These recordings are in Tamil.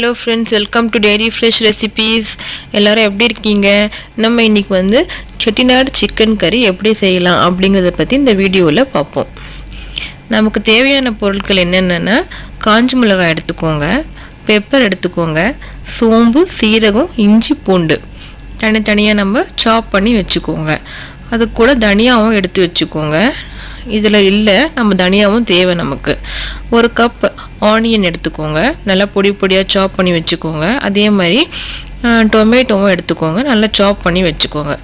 Hello friends, welcome to Dairy Fresh Recipes. எல்லாரும் எப்படி இருக்கீங்க? நம்ம இன்னைக்கு வந்து Chettinad chicken curry எப்படி செய்யலாம் அப்படிங்கறத பத்தி இந்த வீடியோல பாப்போம். நமக்கு தேவையான பொருட்கள் என்னென்னன்னா காஞ்ச மிளகாய் எடுத்துக்கோங்க, பெப்பர் எடுத்துக்கோங்க, சோம்பு, சீரகம், இஞ்சி, பூண்டு தனித்தனியா நம்ம சாப் பண்ணி வெச்சுக்கோங்க. அது கூட தனியாவும் எடுத்து வெச்சுக்கோங்க. இதுல இல்ல நம்ம தனியாவும் தேவை நமக்கு. ஒரு கப் ஆனியன் எடுத்துக்கோங்க, நல்லா பொடி பொடியா சாப் பண்ணி வெச்சுக்கோங்க. அதே மாதிரி டொமேட்டோவும் எடுத்துக்கோங்க, நல்லா சாப் பண்ணி வெச்சுக்கோங்க.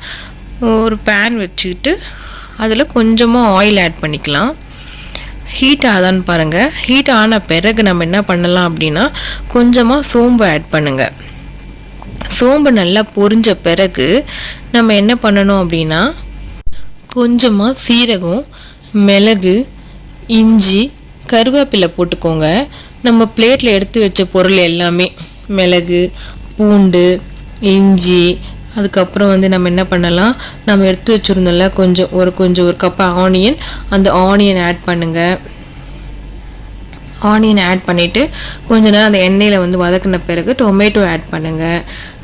ஒரு pan வெச்சிட்டு அதுல கொஞ்சமா ஆயில் ஆட் பண்ணிக்கலாம். ஹீட் ஆதான்னு பாருங்க. ஹீட் ஆன பிறகு நம்ம என்ன பண்ணலாம் அப்படினா கொஞ்சமா சோம்பு ஆட் பண்ணுங்க. சோம்பு நல்லா பொரிஞ்ச பிறகு நம்ம என்ன பண்ணனும் அப்படினா கொஞ்சமா சீரகம், மிளகு, இஞ்சி, கருவேப்பிலை போட்டுக்கோங்க. நம்ம பிளேட்ல எடுத்து வச்ச பொருள் எல்லாமே மிளகு, பூண்டு, இஞ்சி, அதுக்கப்புறம் வந்து நம்ம என்ன பண்ணலாம், நம்ம எடுத்து வச்சிருந்தோம்ல ஒரு கப் ஆனியன், அந்த ஆனியன் ஆட் பண்ணுங்க. ஆனியன் ஆட் பண்ணிட்டு கொஞ்ச நேரம் அந்த எண்ணெயில வந்து வதக்கின பிறகு டொமேட்டோ ஆட் பண்ணுங்க.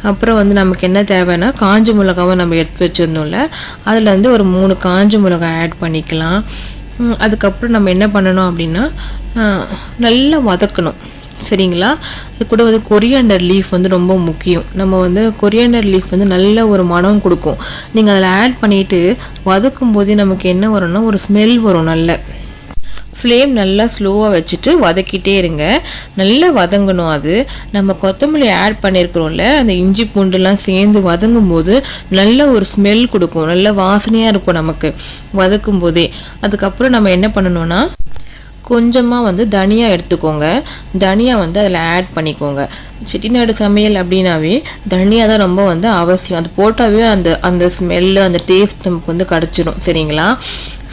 அப்புறம் வந்து நமக்கு என்ன தேவைன்னா காஞ்ச மிளகாவை நம்ம எடுத்து வச்சிருந்தோம்ல, அதுல இருந்து ஒரு 3 காஞ்ச மிளகாய் ஆட் பண்ணிக்கலாம். அதுக்கப்புறம் நம்ம என்ன பண்ணணும் அப்படின்னா நல்லா வதக்கணும். சரிங்களா? இது கூட வந்து கொரியாண்டர் லீஃப் வந்து ரொம்ப முக்கியம். நம்ம வந்து கொரியாண்டர் லீஃப் வந்து நல்ல ஒரு மனம் கொடுக்கும். நீங்க அதில் ஆட் பண்ணிட்டு வதக்கும் போதே நமக்கு என்ன வரும்னா ஒரு ஸ்மெல் வரும். நல்ல ஃப்ளேம் நல்லா ஸ்லோவாக வச்சுட்டு வதக்கிட்டே இருங்க. நல்லா வதங்கணும். அது நம்ம கொத்தமல்லி ஆட் பண்ணியிருக்கிறோம்ல, அந்த இஞ்சி பூண்டுலாம் சேர்ந்து வதங்கும் போது நல்ல ஒரு ஸ்மெல் கொடுக்கும், நல்ல வாசனையாக இருக்கும் நமக்கு வதக்கும் போதே. அதுக்கப்புறம் நம்ம என்ன பண்ணணும்னா கொஞ்சமாக வந்து தனியா எடுத்துக்கோங்க. தனியா வந்து அதில் ஆட் பண்ணிக்கோங்க. செட்டிநாடு சமையல் அப்படின்னாவே தனியா தான் ரொம்ப வந்து அவசியம். அது போட்டாவே அந்த ஸ்மெல்லு, அந்த டேஸ்ட் நமக்கு வந்து கிடச்சிடும். சரிங்களா?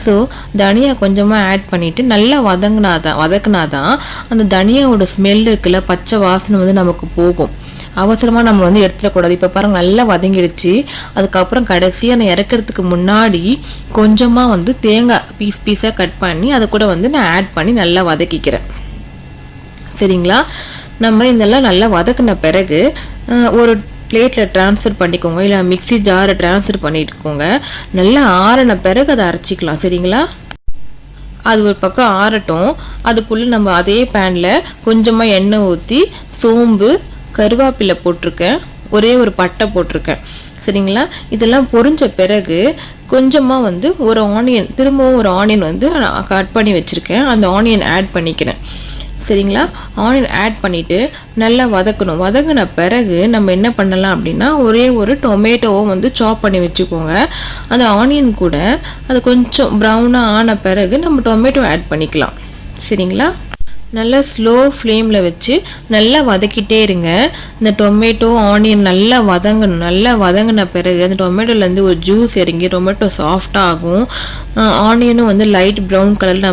ஸோ தனியா கொஞ்சமாக ஆட் பண்ணிவிட்டு நல்லா வதக்குனாதான் அந்த தனியாவோட ஸ்மெல் இருக்குல்ல, பச்சை வாசனை வந்து நமக்கு போகும். அவசரமாக நம்ம வந்து எடுத்துடக்கூடாது. இப்போ பாருங்க நல்லா வதங்கிடுச்சு. அதுக்கப்புறம் கடைசியாக நான் இறக்கிறதுக்கு முன்னாடி கொஞ்சமாக வந்து தேங்காய் பீஸாக கட் பண்ணி அதை கூட வந்து நான் ஆட் பண்ணி நல்லா வதக்கிக்கிறேன். சரிங்களா? நம்ம இதெல்லாம் நல்லா வதக்கின பிறகு ஒரு பிளேட்டில் ட்ரான்ஸ்ஃபர் பண்ணிக்கோங்க, இல்லை மிக்ஸி ஜாரை ட்ரான்ஸ்ஃபர் பண்ணிட்டுக்கோங்க. நல்லா ஆறின பிறகு அதை அரைச்சிக்கலாம். சரிங்களா? அது ஒரு பக்கம் ஆறட்டும். அதுக்குள்ளே நம்ம அதே பேனில் கொஞ்சமாக எண்ணெய் ஊற்றி சோம்பு, கருவேப்பிலை போட்டிருக்கேன், ஒரே ஒரு பட்டை போட்டிருக்கேன். சரிங்களா? இதெல்லாம் பொரிஞ்ச பிறகு கொஞ்சமாக வந்து ஒரு ஆனியன், திரும்பவும் ஒரு ஆனியன் வந்து நான் கட் பண்ணி வச்சுருக்கேன், அந்த ஆனியன் ஆட் பண்ணிக்கிறேன். சரிங்களா? ஆனியன் ஆட் பண்ணிவிட்டு நல்லா வதக்கணும். வதங்கின பிறகு நம்ம என்ன பண்ணலாம் அப்படின்னா ஒரே ஒரு டொமேட்டோவை வந்து சாப் பண்ணி வச்சுக்கோங்க. அந்த ஆனியன் கூட அது கொஞ்சம் ப்ரௌனாக ஆன பிறகு நம்ம டொமேட்டோ ஆட் பண்ணிக்கலாம். சரிங்களா? நல்லா ஸ்லோ ஃப்ளேமில் வச்சு நல்லா வதக்கிட்டே இருங்க. இந்த டொமேட்டோ ஆனியன் நல்லா வதங்கணும். நல்லா வதங்கின பிறகு அந்த டொமேட்டோலேருந்து ஒரு ஜூஸ் இறங்கி டொமேட்டோ சாஃப்டாக ஆகும். ஆனியனும் வந்து லைட் ப்ரௌன் கலரில்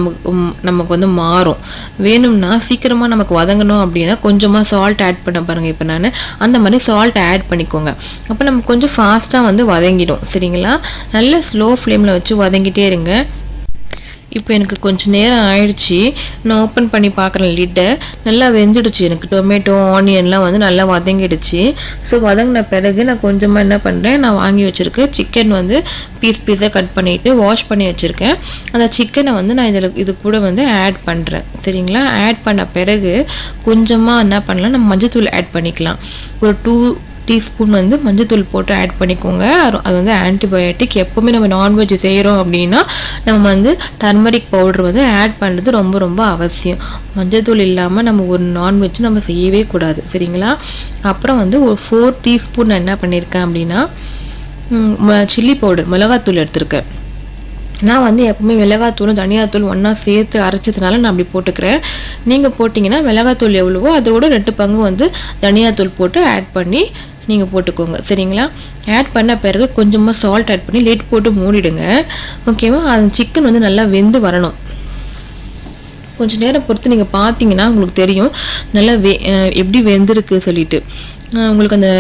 நமக்கு வந்து மாறும். வேணும்னா சீக்கிரமாக நமக்கு வதங்கணும் அப்படின்னா கொஞ்சமாக சால்ட் ஆட் பண்ண பாருங்கள். இப்போ நான் அந்த மாதிரி சால்ட் ஆட் பண்ணிக்கோங்க. அப்போ நம்ம கொஞ்சம் ஃபாஸ்ட்டாக வந்து வதங்கிடும். சரிங்களா? நல்லா ஸ்லோ ஃப்ளேமில் வச்சு வதங்கிட்டே இருங்க. இப்போ எனக்கு கொஞ்சம் நேரம் ஆயிடுச்சு. நான் ஓப்பன் பண்ணி பார்க்குறேன் லிட்டை. நல்லா வெந்துடுச்சு. எனக்கு டொமேட்டோ ஆனியன்லாம் வந்து நல்லா வதங்கிடுச்சு. ஸோ வதங்கின பிறகு நான் கொஞ்சமாக என்ன பண்ணுறேன், நான் வாங்கி வச்சுருக்கேன் சிக்கன் வந்து பீஸாக கட் பண்ணிவிட்டு வாஷ் பண்ணி வச்சுருக்கேன். அந்த சிக்கனை வந்து நான் இது கூட வந்து ஆட் பண்ணுறேன். சரிங்களா? ஆட் பண்ண பிறகு கொஞ்சமாக என்ன பண்ணலாம், நம்ம மஞ்சத்தூள் ஆட் பண்ணிக்கலாம். ஒரு 2 டீஸ்பூன் வந்து மஞ்சத்தூள் போட்டு ஆட் பண்ணிக்கோங்க. அது வந்து ஆன்டிபயோட்டிக். எப்போவுமே நம்ம நான்வெஜ் செய்கிறோம் அப்படின்னா நம்ம வந்து டர்மரிக் பவுடர் வந்து ஆட் பண்ணுறது ரொம்ப ரொம்ப அவசியம். மஞ்சத்தூள் இல்லாமல் நம்ம ஒரு நான்வெஜ் நம்ம செய்யவே கூடாது. சரிங்களா? அப்புறம் வந்து ஒரு 4 டீஸ்பூன் என்ன பண்ணியிருக்கேன் அப்படின்னா சில்லி பவுடர், மிளகாத்தூள் எடுத்திருக்கேன். நான் வந்து எப்பவுமே மிளகாத்தூளும் தனியாத்தூள் ஒன்றா சேர்த்து அரைச்சதுனால நான் அப்படி போட்டுக்கிறேன். நீங்கள் போட்டிங்கன்னா மிளகாத்தூள் எவ்வளவோ அதோட 2 பங்கு வந்து தனியாத்தூள் போட்டு ஆட் பண்ணி நீங்கள் போட்டுக்கோங்க. சரிங்களா? ஆட் பண்ண பிறகு கொஞ்சமாக சால்ட் ஆட் பண்ணி லேட் போட்டு மூடிடுங்க. ஓகேவா? அந்த சிக்கன் வந்து நல்லா வெந்து வரணும். கொஞ்சம் நேரம் பொறுத்து நீங்கள் பார்த்தீங்கன்னா உங்களுக்கு தெரியும் நல்லா எப்படி வெந்திருக்கு சொல்லிட்டு. உங்களுக்கு அந்த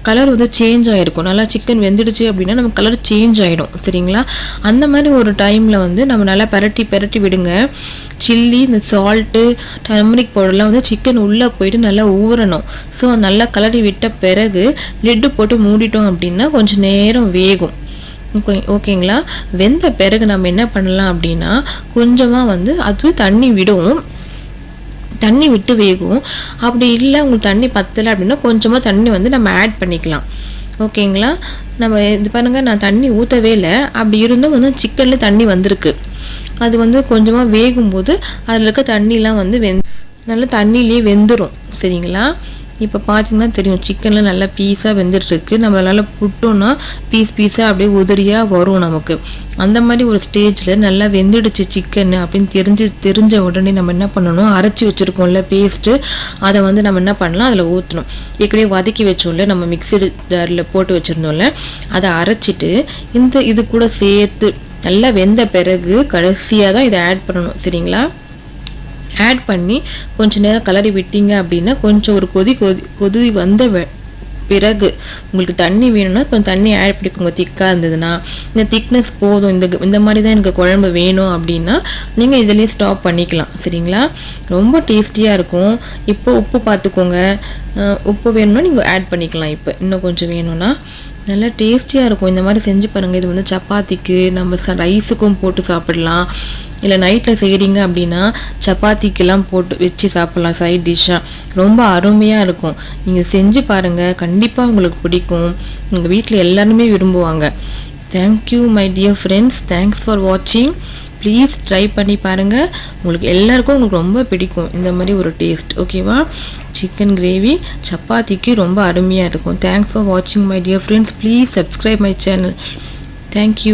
கலர் வந்து சேஞ்ச் ஆகிருக்கும். நல்லா சிக்கன் வெந்துடுச்சு அப்படின்னா நம்ம கலர் சேஞ்ச் ஆகிடும் சரிங்களா. அந்த மாதிரி ஒரு டைமில் வந்து நம்ம நல்லா பெரட்டி விடுங்க. சில்லி, இந்த சால்ட்டு, டர்மரிக் பவுடர்லாம் வந்து சிக்கன் உள்ளே போயிட்டு நல்லா ஊறணும். ஸோ நல்லா கலரி விட்ட பிறகு லிட்டு போட்டு மூடிட்டோம் அப்படின்னா கொஞ்சம் நேரம் வேகும். ஓகேங்களா. வெந்த பிறகு நம்ம என்ன பண்ணலாம் அப்படின்னா கொஞ்சமாக வந்து அது தண்ணி விடும், தண்ணி விட்டு வேகும். அப்படி இல்லை உங்களுக்கு தண்ணி பத்தலை அப்படின்னா கொஞ்சமாக தண்ணி வந்து நம்ம ஆட் பண்ணிக்கலாம். ஓகேங்களா. நம்ம இது பாருங்கள், நான் தண்ணி ஊற்றவே இல்லை. அப்படி இருந்தும் வந்து சிக்கனில் தண்ணி வந்திருக்கு. அது வந்து கொஞ்சமாக வேகும்போது அதில் இருக்க தண்ணிலாம் வந்து நல்லா தண்ணியிலே வெந்துடும் சரிங்களா. இப்போ பார்த்தீங்கன்னா தெரியும் சிக்கனில் நல்லா பீஸாக வெந்துட்டுருக்கு. நம்மளால் புட்டோன்னா பீஸாக அப்படியே உதிரியாக வரும் நமக்கு. அந்த மாதிரி ஒரு ஸ்டேஜில் நல்லா வெந்துடுச்சு சிக்கன் அப்படின்னு தெரிஞ்ச உடனே நம்ம என்ன பண்ணணும், அரைச்சி வச்சுருக்கோம்ல பேஸ்ட்டு, அதை வந்து நம்ம என்ன பண்ணலாம் அதில் ஊற்றணும். ஏற்கனவே வதக்கி வச்சோம்ல நம்ம மிக்ஸி ஜாரில் போட்டு வச்சுருந்தோம்ல, அதை அரைச்சிட்டு இது கூட சேர்த்து நல்லா வெந்த பிறகு கடைசியாக தான் இதை ஆட் பண்ணணும் சரிங்களா. ஆட் பண்ணி கொஞ்சம் நேரம் கலரி விட்டீங்க அப்படின்னா கொஞ்சம் ஒரு கொதி வந்த பிறகு உங்களுக்கு தண்ணி வேணும்னா கொஞ்சம் தண்ணி ஆட் பண்ணிக்கோங்க. திக்காக இருந்ததுன்னா இந்த திக்னஸ் போதும், இந்த மாதிரி தான் எனக்கு குழம்பு வேணும் அப்படின்னா நீங்கள் இதிலே ஸ்டாப் பண்ணிக்கலாம் சரிங்களா. ரொம்ப டேஸ்டியாக இருக்கும். இப்போ உப்பு பார்த்துக்கோங்க, உப்பு வேணும்னா நீங்கள் ஆட் பண்ணிக்கலாம். இப்போ இன்னும் கொஞ்சம் வேணும்னா நல்லா டேஸ்டியாக இருக்கும். இந்த மாதிரி செஞ்சு பாருங்கள். இது வந்து சப்பாத்திக்கு நம்ம ரைஸுக்கும் போட்டு சாப்பிடலாம். இல்லை நைட்டில் செய்கிறீங்க அப்படின்னா சப்பாத்திக்கெல்லாம் போட்டு வச்சு சாப்பிட்லாம் சைட் டிஷ்ஷாக. ரொம்ப அருமையாக இருக்கும். நீங்கள் செஞ்சு பாருங்கள், கண்டிப்பாக உங்களுக்கு பிடிக்கும். உங்கள் வீட்டில் எல்லாருமே விரும்புவாங்க. Thank you my dear friends, thanks for வாட்சிங். ப்ளீஸ் ட்ரை பண்ணி பாருங்கள். உங்களுக்கு எல்லாருக்கும் உங்களுக்கு ரொம்ப பிடிக்கும் இந்த மாதிரி ஒரு டேஸ்ட். ஓகேவா. சிக்கன் கிரேவி சப்பாத்திக்கு ரொம்ப அருமையாக இருக்கும். தேங்க்ஸ் ஃபார் வாட்சிங் my dear friends. Please subscribe my channel. Thank you.